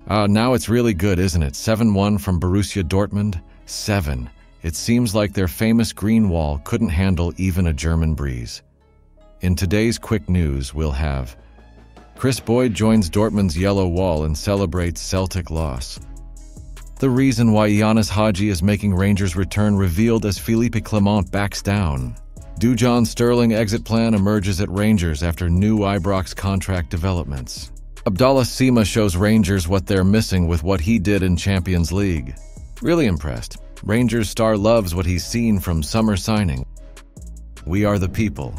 Now it's really good, isn't it? 7-1 from Borussia Dortmund? 7. It seems like their famous green wall couldn't handle even a German breeze. In today's quick news, we'll have Kris Boyd joins Dortmund's yellow wall and celebrates Celtic loss. The reason why Hagi is making Rangers return revealed as Philippe Clement backs down. Dujon Sterling exit plan emerges at Rangers after new Ibrox contract developments. Abdallah Sima shows Rangers what they're missing with what he did in Champions League. Really impressed. Rangers star loves what he's seen from summer signing. We are the people.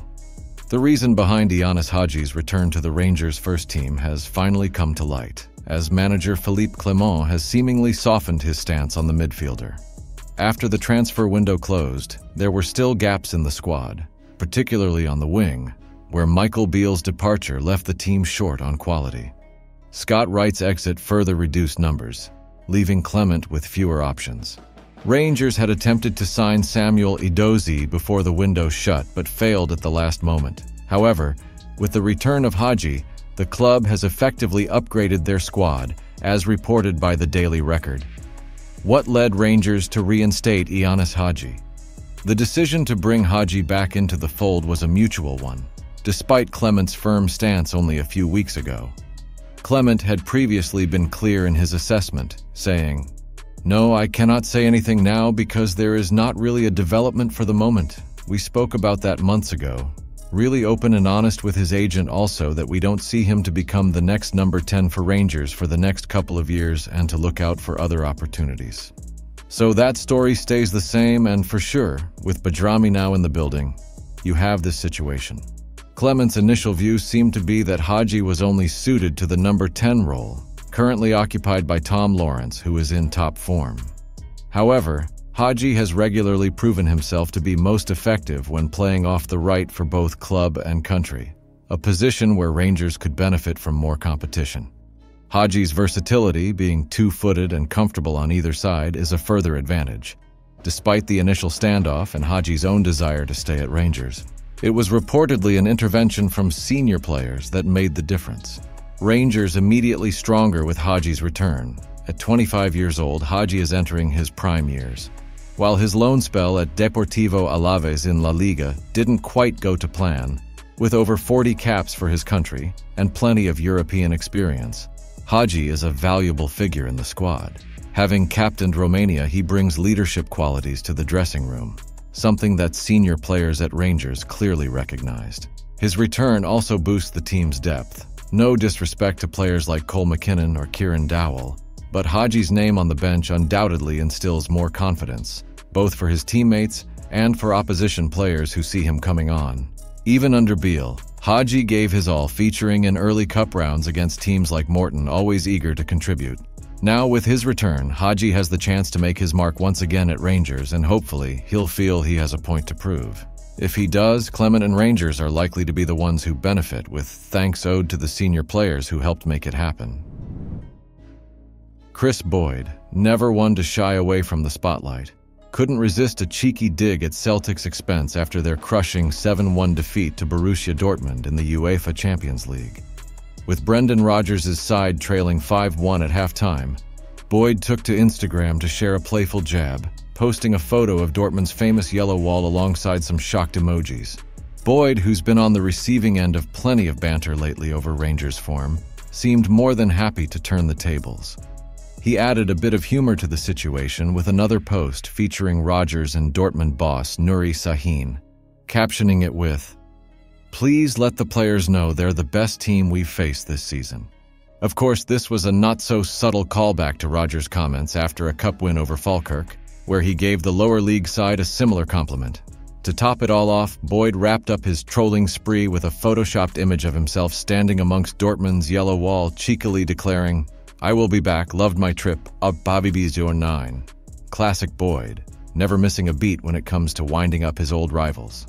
The reason behind Hagi's return to the Rangers' first team has finally come to light, as manager Philippe Clement has seemingly softened his stance on the midfielder. After the transfer window closed, there were still gaps in the squad, particularly on the wing, where Michael Beale's departure left the team short on quality. Scott Wright's exit further reduced numbers, leaving Clement with fewer options. Rangers had attempted to sign Samuel Edozie before the window shut, but failed at the last moment. However, with the return of Hagi, the club has effectively upgraded their squad, as reported by the Daily Record. What led Rangers to reinstate Hagi? The decision to bring Hagi back into the fold was a mutual one, despite Clement's firm stance only a few weeks ago. Clement had previously been clear in his assessment, saying, "No, I cannot say anything now because there is not really a development for the moment. We spoke about that months ago." Really open and honest with his agent also that we don't see him to become the next number 10 for Rangers for the next couple of years and to look out for other opportunities. So that story stays the same, and for sure, with Badrami now in the building, you have this situation. Clement's initial view seemed to be that Hagi was only suited to the number 10 role, currently occupied by Tom Lawrence, who is in top form. However, Hagi has regularly proven himself to be most effective when playing off the right for both club and country, a position where Rangers could benefit from more competition. Hagi's versatility, being two-footed and comfortable on either side, is a further advantage, despite the initial standoff and Hagi's own desire to stay at Rangers. It was reportedly an intervention from senior players that made the difference. Rangers immediately stronger with Hagi's return. At 25 years old, Hagi is entering his prime years. While his loan spell at Deportivo Alaves in La Liga didn't quite go to plan, with over 40 caps for his country and plenty of European experience, Hagi is a valuable figure in the squad. Having captained Romania, he brings leadership qualities to the dressing room, something that senior players at Rangers clearly recognized. His return also boosts the team's depth. No disrespect to players like Cole McKinnon or Kieran Dowell, but Hagi's name on the bench undoubtedly instills more confidence, both for his teammates and for opposition players who see him coming on. Even under Beale, Hagi gave his all, featuring in early cup rounds against teams like Morton, always eager to contribute. Now, with his return, Hagi has the chance to make his mark once again at Rangers, and hopefully, he'll feel he has a point to prove. If he does, Clement and Rangers are likely to be the ones who benefit, with thanks owed to the senior players who helped make it happen. Kris Boyd, never one to shy away from the spotlight, couldn't resist a cheeky dig at Celtic'S expense after their crushing 7-1 defeat to Borussia Dortmund in the UEFA Champions League. With Brendan Rodgers' side trailing 5-1 at halftime, Boyd took to Instagram to share a playful jab, posting a photo of Dortmund's famous yellow wall alongside some shocked emojis. Boyd, who's been on the receiving end of plenty of banter lately over Rangers' form, seemed more than happy to turn the tables. He added a bit of humor to the situation with another post featuring Rodgers and Dortmund boss Nuri Sahin, captioning it with, "Please let the players know they're the best team we've faced this season." Of course, this was a not-so-subtle callback to Rodgers' comments after a cup win over Falkirk, where he gave the lower league side a similar compliment. To top it all off, Boyd wrapped up his trolling spree with a photoshopped image of himself standing amongst Dortmund's yellow wall, cheekily declaring, "I will be back, loved my trip, up Babi's your 9. Classic Boyd, never missing a beat when it comes to winding up his old rivals.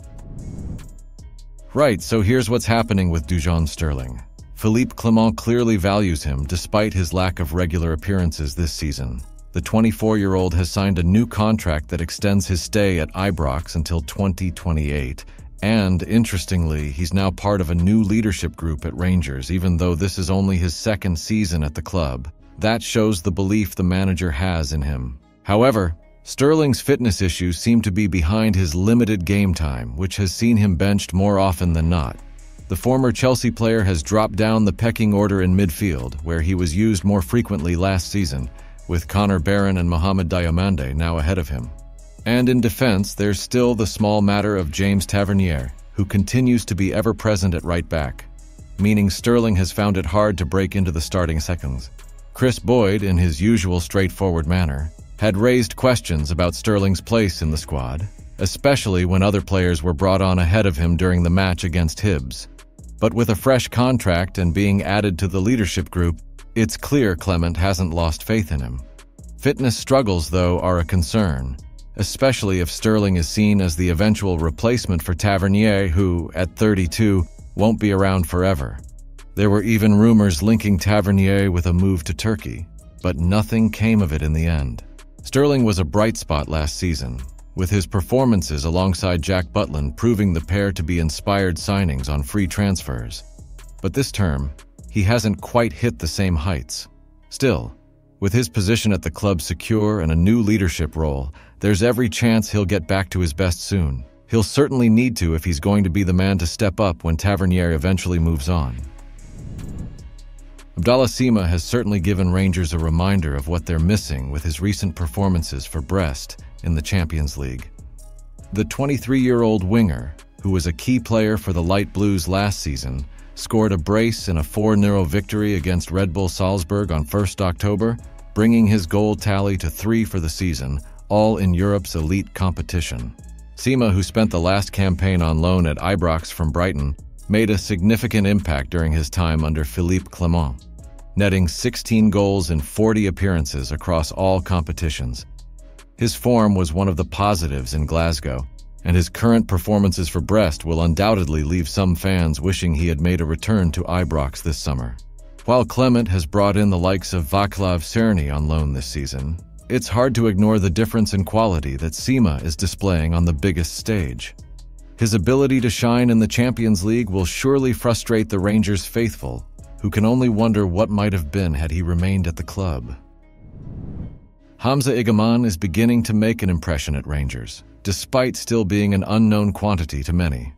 Right, so here's what's happening with Dujon Sterling. Philippe Clement clearly values him despite his lack of regular appearances this season. The 24-year-old has signed a new contract that extends his stay at Ibrox until 2028, and, interestingly, he's now part of a new leadership group at Rangers, even though this is only his second season at the club. That shows the belief the manager has in him. However, Sterling's fitness issues seem to be behind his limited game time, which has seen him benched more often than not. The former Chelsea player has dropped down the pecking order in midfield, where he was used more frequently last season, with Connor Barron and Mohamed Diomande now ahead of him. And in defense, there's still the small matter of James Tavernier, who continues to be ever-present at right back, meaning Sterling has found it hard to break into the starting seconds. Kris Boyd, in his usual straightforward manner, had raised questions about Sterling's place in the squad, especially when other players were brought on ahead of him during the match against Hibs. But with a fresh contract and being added to the leadership group, it's clear Clement hasn't lost faith in him. Fitness struggles, though, are a concern, especially if Sterling is seen as the eventual replacement for Tavernier, who, at 32, won't be around forever. There were even rumors linking Tavernier with a move to Turkey, but nothing came of it in the end. Sterling was a bright spot last season, with his performances alongside Jack Butland proving the pair to be inspired signings on free transfers. But this term, he hasn't quite hit the same heights. Still, with his position at the club secure and a new leadership role, there's every chance he'll get back to his best soon. He'll certainly need to if he's going to be the man to step up when Tavernier eventually moves on. Abdallah Sima has certainly given Rangers a reminder of what they're missing with his recent performances for Brest in the Champions League. The 23-year-old winger, who was a key player for the Light Blues last season, scored a brace in a 4-0 victory against Red Bull Salzburg on 1st October, bringing his goal tally to 3 for the season, all in Europe's elite competition. Sima, who spent the last campaign on loan at Ibrox from Brighton, made a significant impact during his time under Philippe Clement, netting 16 goals in 40 appearances across all competitions. His form was one of the positives in Glasgow, and his current performances for Brest will undoubtedly leave some fans wishing he had made a return to Ibrox this summer. While Clement has brought in the likes of Václav Cerny on loan this season, it's hard to ignore the difference in quality that Sima is displaying on the biggest stage. His ability to shine in the Champions League will surely frustrate the Rangers faithful, who can only wonder what might have been had he remained at the club. Hamza Igaman is beginning to make an impression at Rangers, despite still being an unknown quantity to many.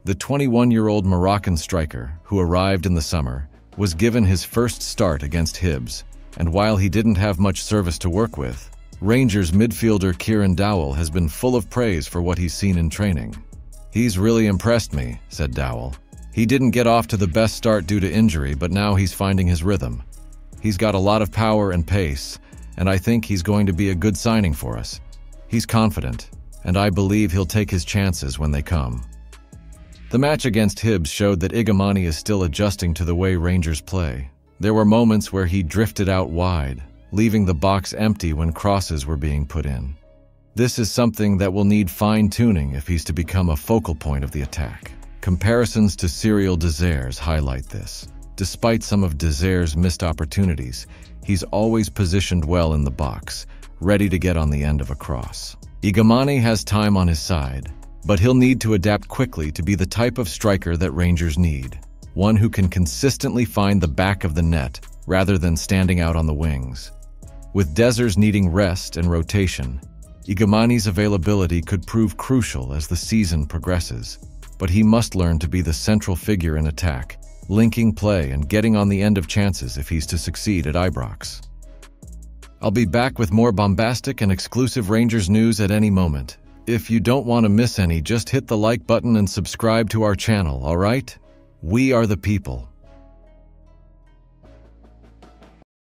The 21-year-old Moroccan striker, who arrived in the summer, was given his first start against Hibs, and while he didn't have much service to work with, Rangers midfielder Kieran Dowell has been full of praise for what he's seen in training. "He's really impressed me," said Dowell. "He didn't get off to the best start due to injury, but now he's finding his rhythm. He's got a lot of power and pace, and I think he's going to be a good signing for us. He's confident, and I believe he'll take his chances when they come." The match against Hibs showed that Igamani is still adjusting to the way Rangers play. There were moments where he drifted out wide, leaving the box empty when crosses were being put in. This is something that will need fine-tuning if he's to become a focal point of the attack. Comparisons to Cyril Desires highlight this. Despite some of Desires' missed opportunities, he's always positioned well in the box, ready to get on the end of a cross. Igamani has time on his side, but he'll need to adapt quickly to be the type of striker that Rangers need. One who can consistently find the back of the net rather than standing out on the wings. With Desires needing rest and rotation, Igamani's availability could prove crucial as the season progresses, but he must learn to be the central figure in attack, linking play and getting on the end of chances if he's to succeed at Ibrox. I'll be back with more bombastic and exclusive Rangers news at any moment. If you don't want to miss any, just hit the like button and subscribe to our channel, alright? We are the people.